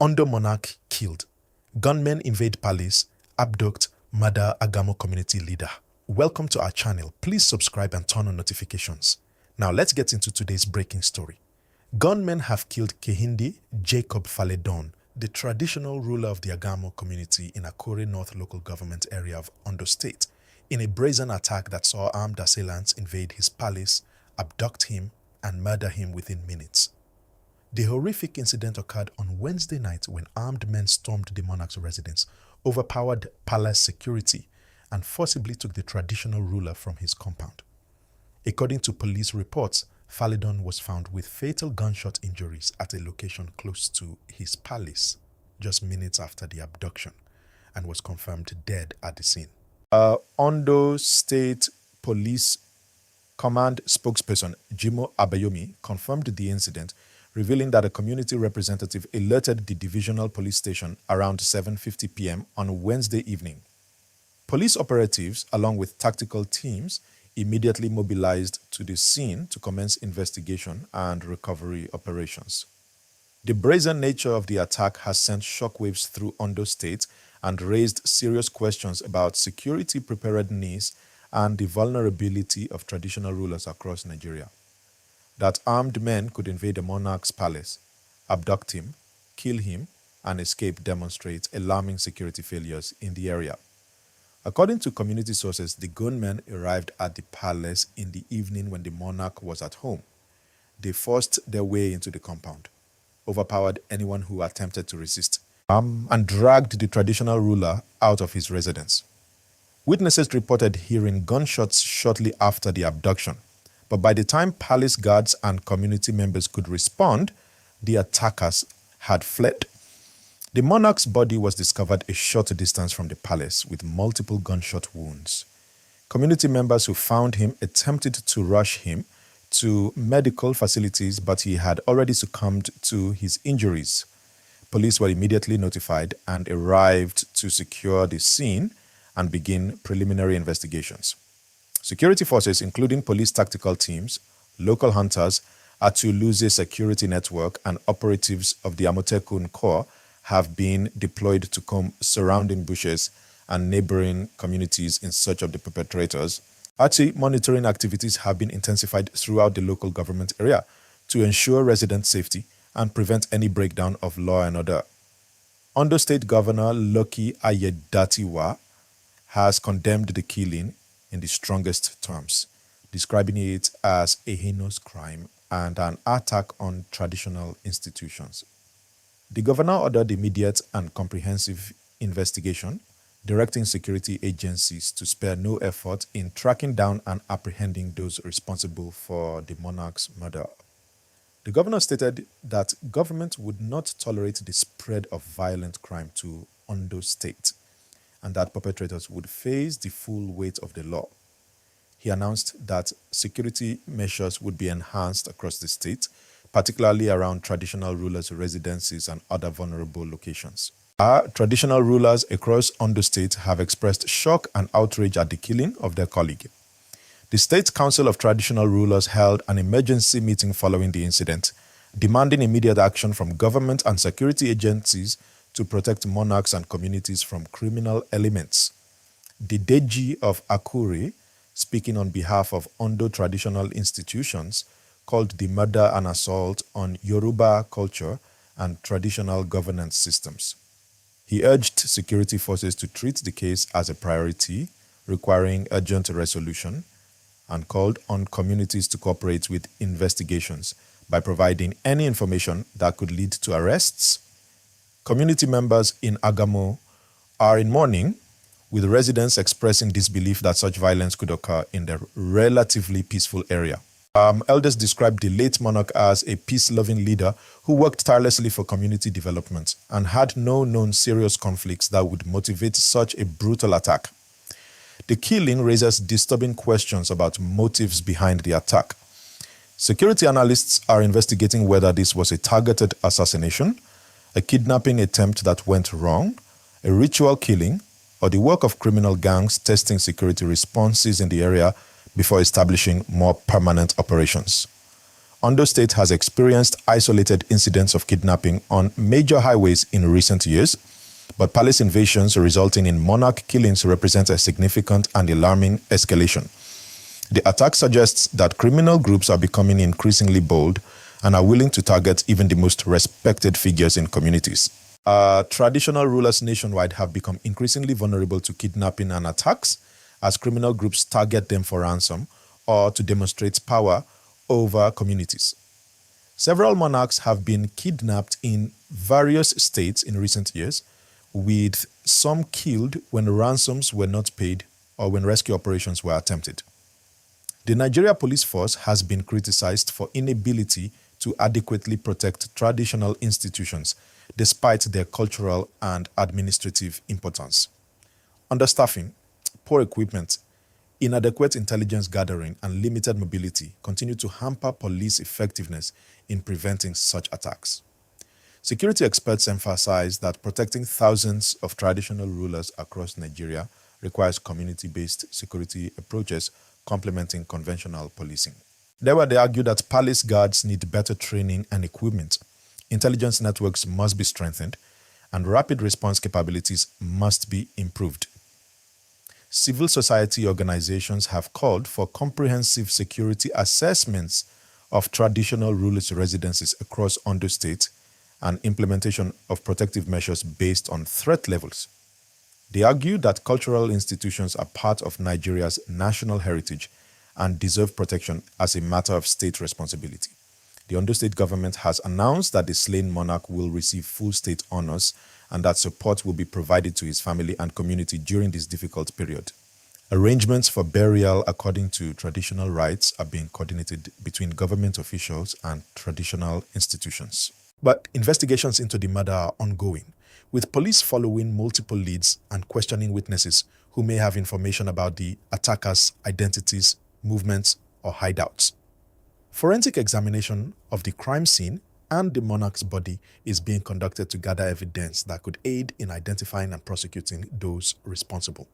Ondo Monarch killed. Gunmen invade palace, abduct, murder Agamo community leader. Welcome to our channel. Please subscribe and turn on notifications. Now let's get into today's breaking story. Gunmen have killed Kehinde Jacob Faledon, the traditional ruler of the Agamo community in Akure North local government area of Ondo State, in a brazen attack that saw armed assailants invade his palace, abduct him, and murder him within minutes. The horrific incident occurred on Wednesday night when armed men stormed the monarch's residence, overpowered palace security, and forcibly took the traditional ruler from his compound. According to police reports, Faledon was found with fatal gunshot injuries at a location close to his palace just minutes after the abduction, and was confirmed dead at the scene. Ondo State Police Command spokesperson Jimo Abayomi confirmed the incident, revealing that a community representative alerted the divisional police station around 7:50 p.m. on Wednesday evening. Police operatives, along with tactical teams, immediately mobilized to the scene to commence investigation and recovery operations. The brazen nature of the attack has sent shockwaves through Ondo State and raised serious questions about security preparedness and the vulnerability of traditional rulers across Nigeria. That armed men could invade a monarch's palace, abduct him, kill him, and escape demonstrates alarming security failures in the area. According to community sources, the gunmen arrived at the palace in the evening when the monarch was at home. They forced their way into the compound, overpowered anyone who attempted to resist, and dragged the traditional ruler out of his residence. Witnesses reported hearing gunshots shortly after the abduction, but by the time palace guards and community members could respond, the attackers had fled. The monarch's body was discovered a short distance from the palace with multiple gunshot wounds. Community members who found him attempted to rush him to medical facilities, but he had already succumbed to his injuries. Police were immediately notified and arrived to secure the scene and begin preliminary investigations. Security forces, including police tactical teams, local hunters, Atuluze security network, and operatives of the Amotekun Corps, have been deployed to comb surrounding bushes and neighboring communities in search of the perpetrators. Monitoring activities have been intensified throughout the local government area to ensure resident safety and prevent any breakdown of law and order. Ondo State Governor Lucky Ayedatiwa has condemned the killing in the strongest terms, describing it as a heinous crime and an attack on traditional institutions. The governor ordered immediate and comprehensive investigation, directing security agencies to spare no effort in tracking down and apprehending those responsible for the monarch's murder. The governor stated that government would not tolerate the spread of violent crime to Ondo State, and that perpetrators would face the full weight of the law. He announced that security measures would be enhanced across the state, particularly around traditional rulers' residences and other vulnerable locations. Traditional rulers across Ondo State have expressed shock and outrage at the killing of their colleague. The State Council of Traditional Rulers held an emergency meeting following the incident, demanding immediate action from government and security agencies to protect monarchs and communities from criminal elements. The Deji of Akure, speaking on behalf of Ondo traditional institutions, called the murder an assault on Yoruba culture and traditional governance systems. He urged security forces to treat the case as a priority, requiring urgent resolution, and called on communities to cooperate with investigations by providing any information that could lead to arrests. Community members in Agamo are in mourning, with residents expressing disbelief that such violence could occur in the relatively peaceful area. Elders described the late monarch as a peace-loving leader who worked tirelessly for community development and had no known serious conflicts that would motivate such a brutal attack. The killing raises disturbing questions about motives behind the attack. Security analysts are investigating whether this was a targeted assassination, a kidnapping attempt that went wrong, a ritual killing, or the work of criminal gangs testing security responses in the area before establishing more permanent operations. Ondo State has experienced isolated incidents of kidnapping on major highways in recent years, but palace invasions resulting in monarch killings represent a significant and alarming escalation. The attack suggests that criminal groups are becoming increasingly bold and are willing to target even the most respected figures in communities. Traditional rulers nationwide have become increasingly vulnerable to kidnapping and attacks as criminal groups target them for ransom or to demonstrate power over communities. Several monarchs have been kidnapped in various states in recent years, with some killed when ransoms were not paid or when rescue operations were attempted. The Nigeria police force has been criticized for inability to adequately protect traditional institutions despite their cultural and administrative importance. Understaffing, poor equipment, inadequate intelligence gathering, and limited mobility continue to hamper police effectiveness in preventing such attacks. Security experts emphasize that protecting thousands of traditional rulers across Nigeria requires community-based security approaches complementing conventional policing. They argue that palace guards need better training and equipment, intelligence networks must be strengthened, and rapid response capabilities must be improved. Civil society organizations have called for comprehensive security assessments of traditional rulers' residences across Ondo State and implementation of protective measures based on threat levels. They argue that cultural institutions are part of Nigeria's national heritage and deserve protection as a matter of state responsibility. The Ondo State government has announced that the slain monarch will receive full state honors and that support will be provided to his family and community during this difficult period. Arrangements for burial according to traditional rites are being coordinated between government officials and traditional institutions. But investigations into the murder are ongoing, with police following multiple leads and questioning witnesses who may have information about the attackers' identities, movements, or hideouts. Forensic examination of the crime scene and the monarch's body is being conducted to gather evidence that could aid in identifying and prosecuting those responsible.